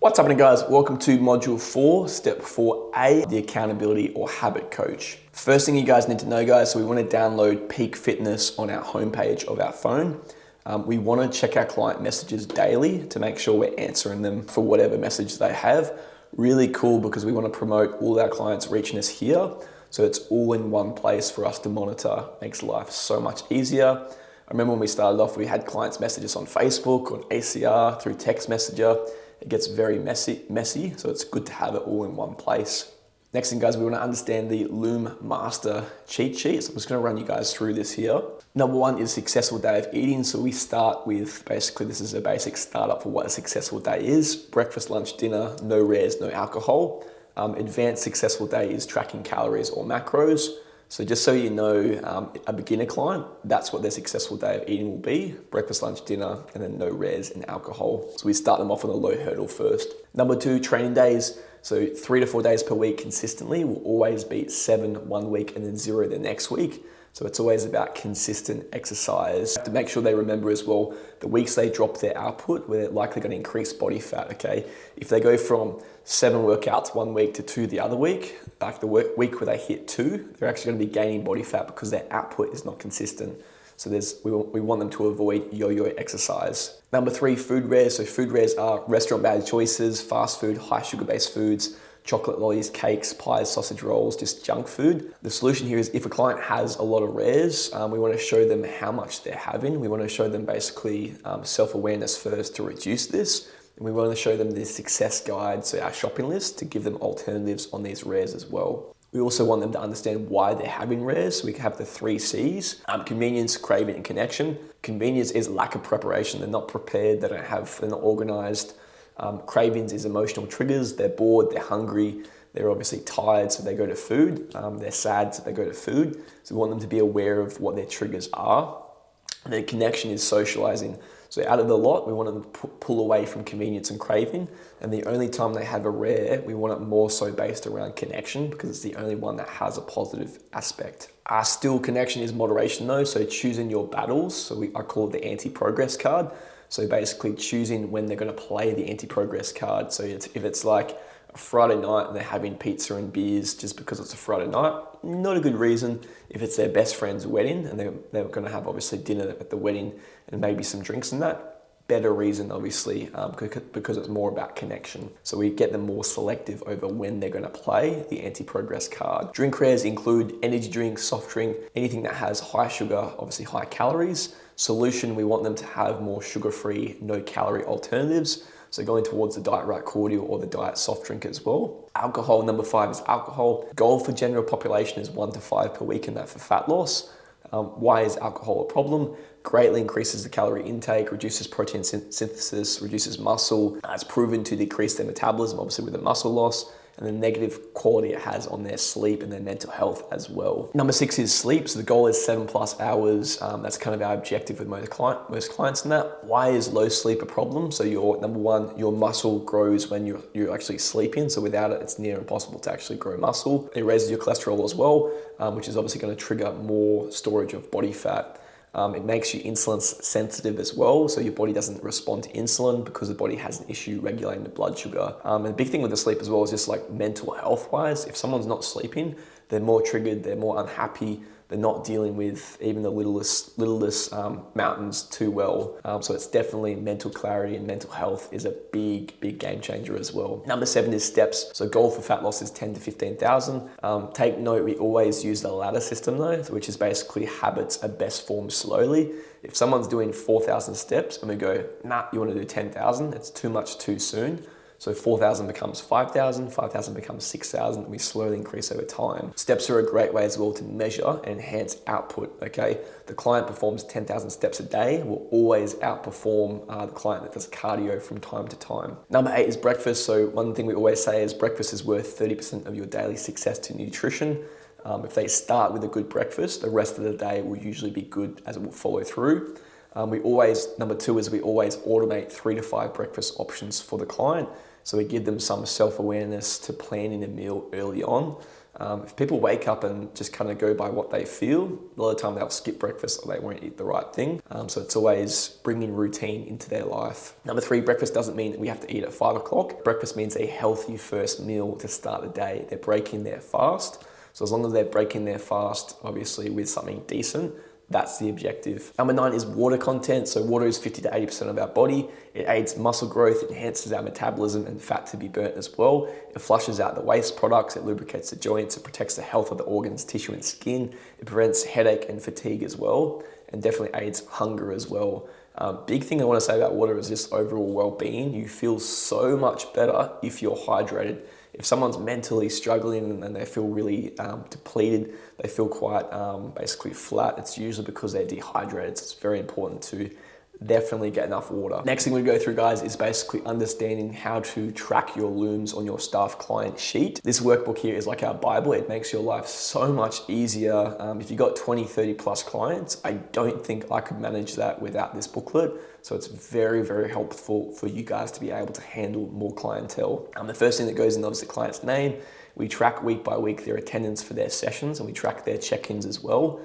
What's happening, guys? Welcome to module 4, step 4A, the accountability or habit coach. First thing you guys need to know, guys, so we want to download Peak Fitness on our homepage of our phone. We want to check our client messages daily to make sure we're answering them for whatever message they have. Really cool because we want to promote all our clients reaching us here. So it's all in one place for us to monitor. Makes life so much easier. I remember when we started off, we had clients message us on Facebook, on ACR, through text messenger. It gets very messy, so it's good to have it all in one place. Next thing, guys, we want to understand the Loom Master cheat sheet. So I'm just going to run you guys through this here. Number 1 is successful day of eating. So we start with, basically, this is a basic startup for what a successful day is. Breakfast, lunch, dinner, no rares, no alcohol. Advanced successful day is tracking calories or macros. So just so you know, a beginner client, that's what their successful day of eating will be. Breakfast, lunch, dinner, and then no rares and alcohol. So we start them off on a low hurdle first. Number 2, training days. So 3 to 4 days per week consistently will always beat 7 one week and then 0 the next week. So it's always about consistent exercise. To make sure they remember as well, the weeks they drop their output, we're likely going to increase body fat, okay? If they go from 7 workouts one week to 2 the other week, like the week where they hit 2, they're actually going to be gaining body fat because their output is not consistent. So we want them to avoid yo-yo exercise. Number 3, food rares. So food rares are restaurant-bad choices, fast food, high sugar-based foods, chocolate lollies, cakes, pies, sausage rolls, just junk food. The solution here is if a client has a lot of rares, we want to show them how much they're having. We want to show them basically self-awareness first to reduce this. And we want to show them the success guide, so our shopping list, to give them alternatives on these rares as well. We also want them to understand why they're having rares. So we have the 3 C's, convenience, craving, and connection. Convenience is lack of preparation. They're not prepared, they're not organized. Cravings is emotional triggers. They're bored, they're hungry, they're obviously tired, so they go to food. They're sad, so they go to food. So we want them to be aware of what their triggers are. And then connection is socializing. So out of the lot, we want them to pull away from convenience and craving. And the only time they have a rare, we want it more so based around connection because it's the only one that has a positive aspect. Still, connection is moderation though. So choosing your battles. So I call it the anti-progress card. So basically choosing when they're going to play the anti-progress card. So if it's like a Friday night and they're having pizza and beers just because it's a Friday night, not a good reason. If it's their best friend's wedding and they're going to have obviously dinner at the wedding and maybe some drinks and that, better reason obviously because it's more about connection. So we get them more selective over when they're going to play the anti-progress card. Drink rares include energy drink, soft drink, anything that has high sugar, obviously high calories. Solution, we want them to have more sugar-free, no-calorie alternatives. So going towards the Diet Right cordial or the Diet soft drink as well. Alcohol, number 5 is alcohol. Goal for general population is 1 to 5 per week, and that for fat loss. Why is alcohol a problem? Greatly increases the calorie intake, reduces protein synthesis, reduces muscle. It's proven to decrease their metabolism, obviously with the muscle loss, and the negative quality it has on their sleep and their mental health as well. Number 6 is sleep. So the goal is 7+ hours. That's kind of our objective with most clients in that. Why is low sleep a problem? So number 1, your muscle grows when you're actually sleeping. So without it, it's near impossible to actually grow muscle. It raises your cholesterol as well, which is obviously going to trigger more storage of body fat. It makes you insulin sensitive as well, so your body doesn't respond to insulin because the body has an issue regulating the blood sugar. And the big thing with the sleep as well is just like mental health wise, if someone's not sleeping, they're more triggered, they're more unhappy, they're not dealing with even the littlest mountains too well. So it's definitely mental clarity and mental health is a big game changer as well. Number 7 is steps. So goal for fat loss is 10 to 15,000. Take note, we always use the ladder system though, which is basically habits are best formed slowly. If someone's doing 4,000 steps and we go, nah, you want to do 10,000, it's too much too soon. So 4,000 becomes 5,000, 5,000 becomes 6,000, and we slowly increase over time. Steps are a great way as well to measure and enhance output, okay? The client performs 10,000 steps a day will always outperform the client that does cardio from time to time. Number 8 is breakfast. So one thing we always say is breakfast is worth 30% of your daily success to nutrition. If they start with a good breakfast, the rest of the day will usually be good as it will follow through. Number 2 is we always automate 3 to 5 breakfast options for the client. So we give them some self-awareness to planning a meal early on. If people wake up and just kind of go by what they feel, a lot of the time they'll skip breakfast or they won't eat the right thing. So it's always bringing routine into their life. Number 3, breakfast doesn't mean that we have to eat at 5 o'clock. Breakfast means a healthy first meal to start the day. They're breaking their fast. So as long as they're breaking their fast, obviously with something decent, that's the objective. Number 9 is water content. So water is 50 to 80% of our body. It aids muscle growth, enhances our metabolism and fat to be burnt as well. It flushes out the waste products, it lubricates the joints, it protects the health of the organs, tissue and skin. It prevents headache and fatigue as well, and definitely aids hunger as well. Big thing I want to say about water is just overall well-being. You feel so much better if you're hydrated. If someone's mentally struggling and they feel really depleted, they feel quite basically flat, it's usually because they're dehydrated. So it's very important to definitely get enough water. Next thing we go through, guys, is basically understanding how to track your looms on your staff client sheet. This workbook here is like our Bible. It makes your life so much easier. If you've got 20, 30 plus clients, I don't think I could manage that without this booklet. So it's very, very helpful for you guys to be able to handle more clientele. The first thing that goes in obviously the client's name. We track week by week their attendance for their sessions, and we track their check-ins as well.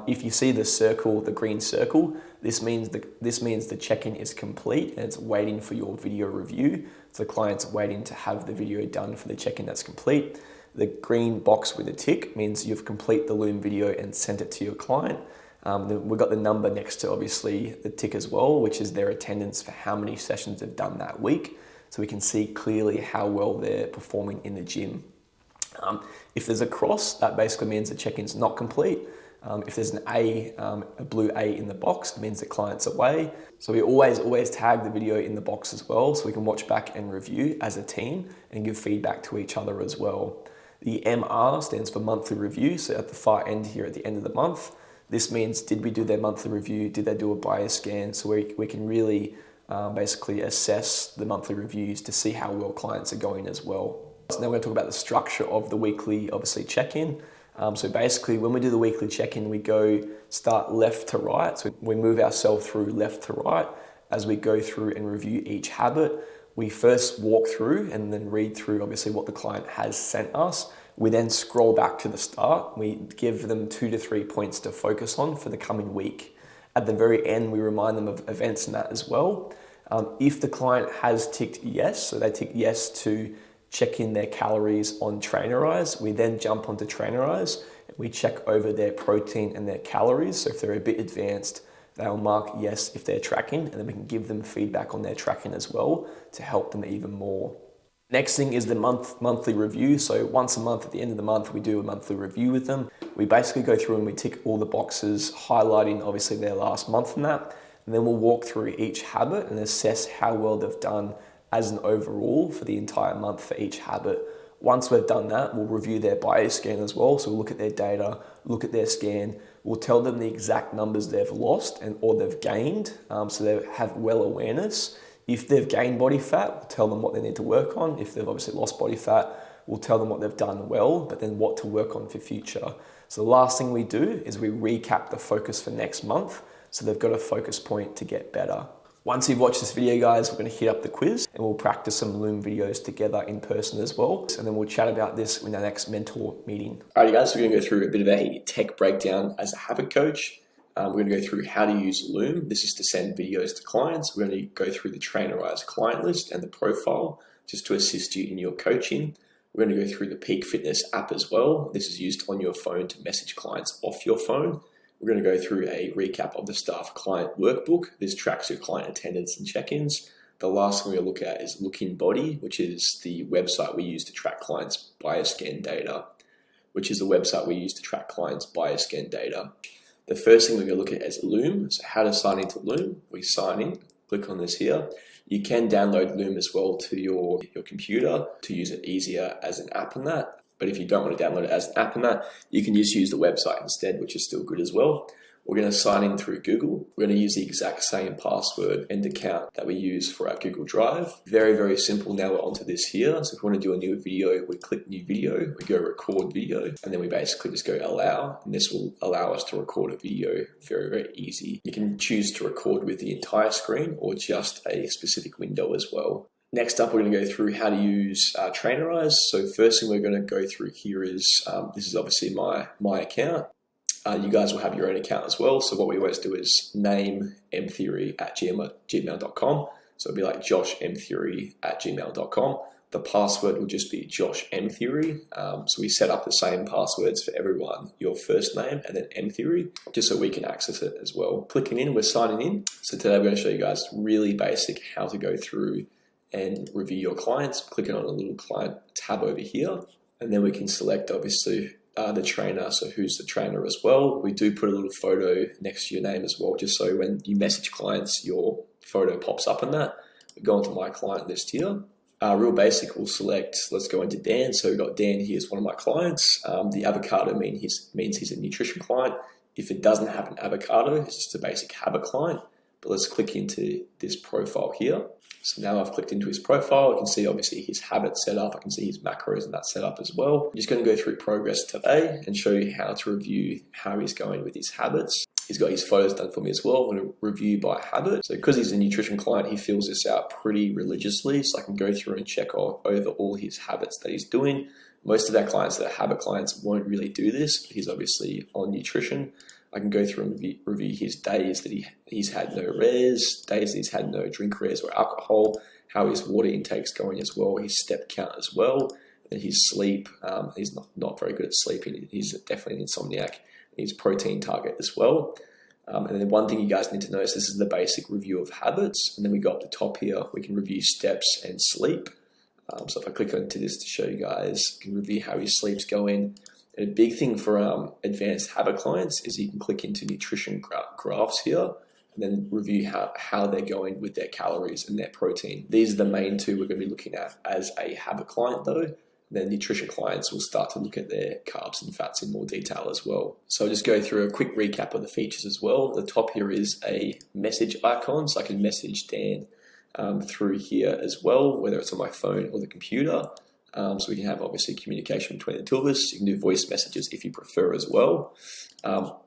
If you see the circle, the green circle, this means the check-in is complete and it's waiting for your video review. So the client's waiting to have the video done for the check-in that's complete. The green box with a tick means you've completed the Loom video and sent it to your client. We've got the number next to obviously the tick as well, which is their attendance for how many sessions they've done that week. So we can see clearly how well they're performing in the gym. If there's a cross, that basically means the check-in's not complete. If there's an A, a blue A in the box, it means the client's away. So we always tag the video in the box as well, so we can watch back and review as a team and give feedback to each other as well. The MR stands for monthly review. So at the far end here at the end of the month, this means did we do their monthly review? Did they do a bias scan? So we can really basically assess the monthly reviews to see how well clients are going as well. So now we're going to talk about the structure of the weekly, obviously, check-in. So basically, when we do the weekly check-in, we start left to right. So we move ourselves through left to right as we go through and review each habit. We first walk through and then read through, obviously, what the client has sent us. We then scroll back to the start. We give them 2 to 3 points to focus on for the coming week. At the very end, we remind them of events and that as well. If the client has ticked yes, so they tick yes to check in their calories on Trainerize, we then jump onto Trainerize and we check over their protein and their calories. So if they're a bit advanced, they'll mark yes if they're tracking, and then we can give them feedback on their tracking as well to help them even more. Next thing is the monthly review. So once a month at the end of the month, we do a monthly review with them. We basically go through and we tick all the boxes, highlighting obviously their last month and that. And then we'll walk through each habit and assess how well they've done as an overall for the entire month for each habit. Once we've done that, we'll review their bias scan as well. So we'll look at their data, look at their scan. We'll tell them the exact numbers they've lost or they've gained, so they have well awareness. If they've gained body fat, we'll tell them what they need to work on. If they've obviously lost body fat, we'll tell them what they've done well, but then what to work on for future. So the last thing we do is we recap the focus for next month, so they've got a focus point to get better. Once you've watched this video, guys, we're going to hit up the quiz and we'll practice some Loom videos together in person as well. And then we'll chat about this in our next mentor meeting. All right, guys, so we're going to go through a bit of a tech breakdown as a habit coach. We're going to go through how to use Loom. This is to send videos to clients. We're going to go through the Trainerize client list and the profile just to assist you in your coaching. We're going to go through the Peak Fitness app as well. This is used on your phone to message clients off your phone. We're going to go through a recap of the staff client workbook. This tracks your client attendance and check-ins. The last thing we'll look at is Lookin Body, which is the website we use to track clients' bioscan data, The first thing we're going to look at is Loom. So how to sign into Loom. We sign in, click on this here. You can download Loom as well to your computer to use it easier as an app and that. But if you don't want to download it as an app and that, you can just use the website instead, which is still good as well. We're going to sign in through Google. We're going to use the exact same password and account that we use for our Google Drive. Very, very simple. Now we're onto this here. So if we want to do a new video, we click new video, we go record video, and then we basically just go allow. And this will allow us to record a video very, very easy. You can choose to record with the entire screen or just a specific window as well. Next up, we're going to go through how to use Trainerize. So first thing we're going to go through here is, this is obviously my account. You guys will have your own account as well. So what we always do is name mtheory@gmail.com. So it'll be like joshmtheory@gmail.com. The password will just be joshmtheory. So we set up the same passwords for everyone, your first name and then mtheory, just so we can access it as well. Clicking in, we're signing in. So today I'm going to show you guys really basic how to go through and review your clients. Clicking on a little client tab over here, and then we can select obviously the trainer, so who's the trainer as well. We do put a little photo next to your name as well, just so when you message clients, your photo pops up in that. We go into my client list here. Real basic, we'll select, let's go into Dan. So we've got Dan here as one of my clients. The avocado means he's a nutrition client. If it doesn't have an avocado, it's just a basic habit client. But let's click into this profile here. So now I've clicked into his profile. I can see obviously his habits set up. I can see his macros and that set up as well. I'm just going to go through progress today and show you how to review how he's going with his habits. He's got his photos done for me as well. I'm going to review by habit. So because he's a nutrition client, he fills this out pretty religiously. So I can go through and check over all his habits that he's doing. Most of our clients that are habit clients won't really do this. He's obviously on nutrition. I can go through and review his days that he's had no res, days that he's had no drink res or alcohol, how his water intake's going as well, his step count as well, and his sleep. He's not very good at sleeping. He's definitely an insomniac. His protein target as well. And then one thing you guys need to know is this is the basic review of habits. And then we go up the top here, we can review steps and sleep. So if I click onto this to show you guys, I can review how his sleep's going. And a big thing for advanced habit clients is you can click into nutrition graphs here and then review how they're going with their calories and their protein. These are the main two we're going to be looking at as a habit client though. Then nutrition clients will start to look at their carbs and fats in more detail as well. So I'll just go through a quick recap of the features as well. The top here is a message icon, so I can message Dan through here as well, whether it's on my phone or the computer. So we can have obviously communication between the two of us. You can do voice messages if you prefer as well.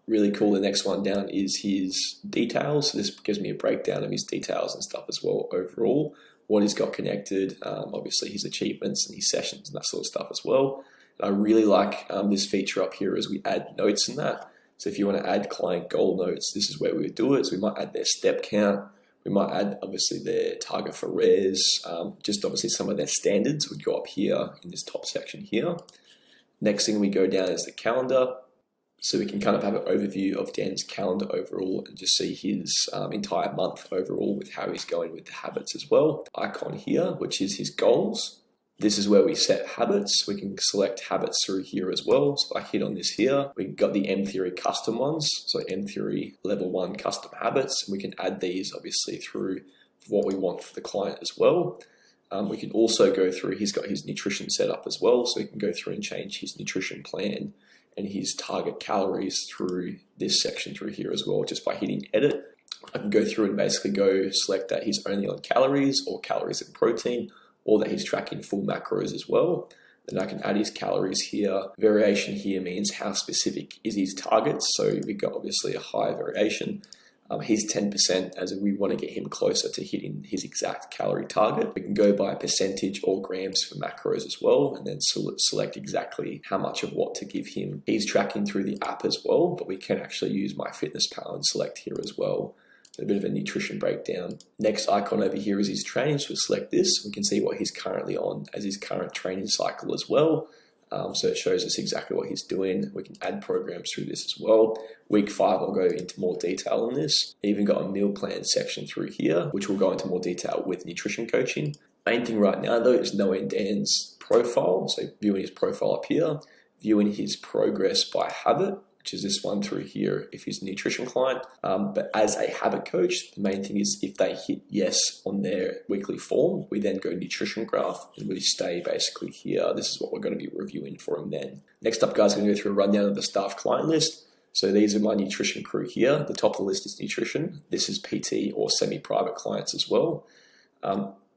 Really cool. The next one down is his details. So this gives me a breakdown of his details and stuff as well overall. What he's got connected, obviously his achievements and his sessions and that sort of stuff as well. And I really like this feature up here as we add notes in that. So if you want to add client goal notes, this is where we would do it. So we might add their step count. We might add obviously their target for res, just obviously some of their standards would go up here in this top section here. Next thing we go down is the calendar. So we can kind of have an overview of Dan's calendar overall and just see his entire month overall with how he's going with the habits as well. Icon here, which is his goals. This is where we set habits. We can select habits through here as well. So if I hit on this here, we've got the mtheory custom ones. So mtheory level 1 custom habits. We can add these obviously through what we want for the client as well. We can also go through, he's got his nutrition set up as well. So we can go through and change his nutrition plan and his target calories through this section through here as well, just by hitting edit. I can go through and basically select that he's only on calories or calories and protein, or that he's tracking full macros as well. Then I can add his calories here. Variation here means how specific is his targets. So we've got obviously a high variation. He's 10% as we want to get him closer to hitting his exact calorie target. We can go by percentage or grams for macros as well, and then select exactly how much of what to give him. He's tracking through the app as well, but we can actually use MyFitnessPal and select here as well. A bit of a nutrition breakdown. Next icon over here is his training. So we select this. We can see what he's currently on as his current training cycle as well. So it shows us exactly what he's doing. We can add programs through this as well. Week 5, I'll go into more detail on this. Even got a meal plan section through here, which will go into more detail with nutrition coaching. Main thing right now though is knowing Dan's profile. So viewing his profile up here, viewing his progress by habit, which is this one through here if he's a nutrition client. But as a habit coach, the main thing is if they hit yes on their weekly form, we then go nutrition graph and we stay basically here. This is what we're going to be reviewing for him then. Next up, guys, I'm going to go through a rundown of the staff client list. So these are my nutrition crew here. The top of the list is nutrition. This is PT or semi-private clients as well.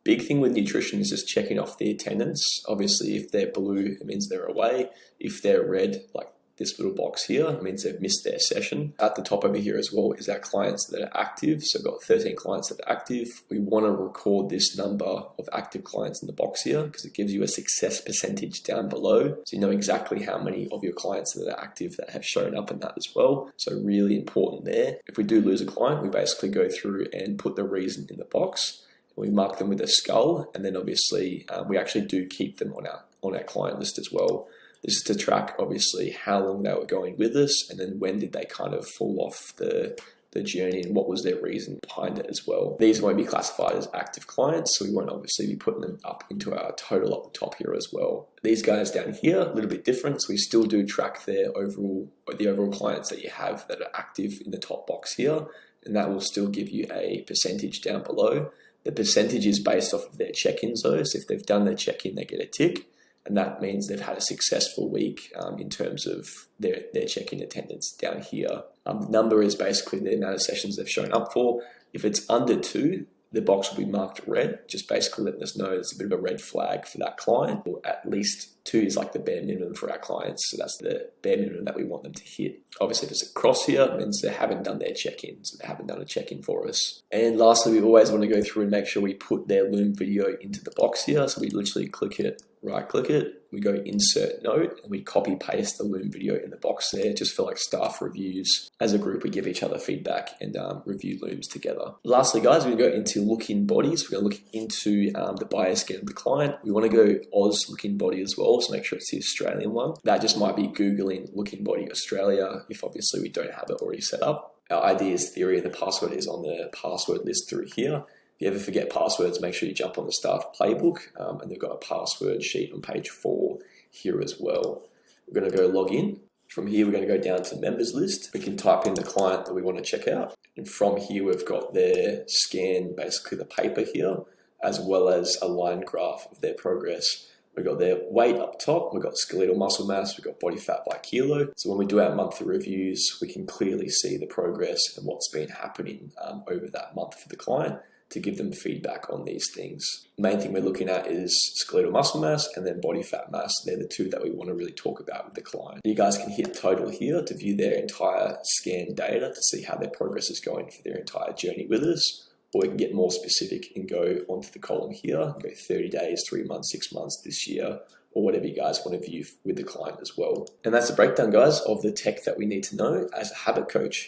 Big thing with nutrition is just checking off the attendance. Obviously, if they're blue, it means they're away. If they're red, like this little box here. It means they've missed their session. At the top over here as well is our clients that are active. So we've got 13 clients that are active. We want to record this number of active clients in the box here because it gives you a success percentage down below. So you know exactly how many of your clients that are active that have shown up in that as well. So really important there. If we do lose a client, we basically go through and put the reason in the box. We mark them with a skull, and then obviously we actually do keep them on our client list as well. This is to track obviously how long they were going with us, and then when did they kind of fall off the journey and what was their reason behind it as well. These won't be classified as active clients, so we won't obviously be putting them up into our total up the top here as well. These guys down here, a little bit different, so we still do track the overall clients that you have that are active in the top box here, and that will still give you a percentage down below. The percentage is based off of their check-ins though, so if they've done their check-in, they get a tick, and that means they've had a successful week in terms of their check-in attendance down here. The number is basically the amount of sessions they've shown up for. If it's under 2, the box will be marked red, just basically letting us know it's a bit of a red flag for that client. Or at least 2 is like the bare minimum for our clients, so that's the bare minimum that we want them to hit. Obviously, if it's a cross here, it means they haven't done their check-in, so they haven't done a check-in for us. And lastly, we always want to go through and make sure we put their Loom video into the box here, so we literally click it, right-click it, we go insert note, and we copy paste the Loom video in the box there, just for like staff reviews. As a group, we give each other feedback and review Looms together. Lastly, guys, we're going to go into look-in bodies. We're going to look into the bioscan of the client. We want to go Oz look-in body as well, so make sure it's the Australian one. That just might be Googling look-in body Australia if obviously we don't have it already set up. Our ID is theory and the password is on the password list through here. If you ever forget passwords, make sure you jump on the staff playbook, and they've got a password sheet on page 4 here as well. We're going to go log in. From here, we're going to go down to members list. We can type in the client that we want to check out. And from here, we've got their scan, basically the paper here, as well as a line graph of their progress. We've got their weight up top, we've got skeletal muscle mass, we've got body fat by kilo. So when we do our monthly reviews, we can clearly see the progress and what's been happening over that month for the client to give them feedback on these things. The main thing we're looking at is skeletal muscle mass and then body fat mass. They're the 2 that we want to really talk about with the client. You guys can hit total here to view their entire scan data to see how their progress is going for their entire journey with us. Or we can get more specific and go onto the column here, and go 30 days, 3 months, 6 months, this year, or whatever you guys want to view with the client as well. And that's the breakdown, guys, of the tech that we need to know as a habit coach.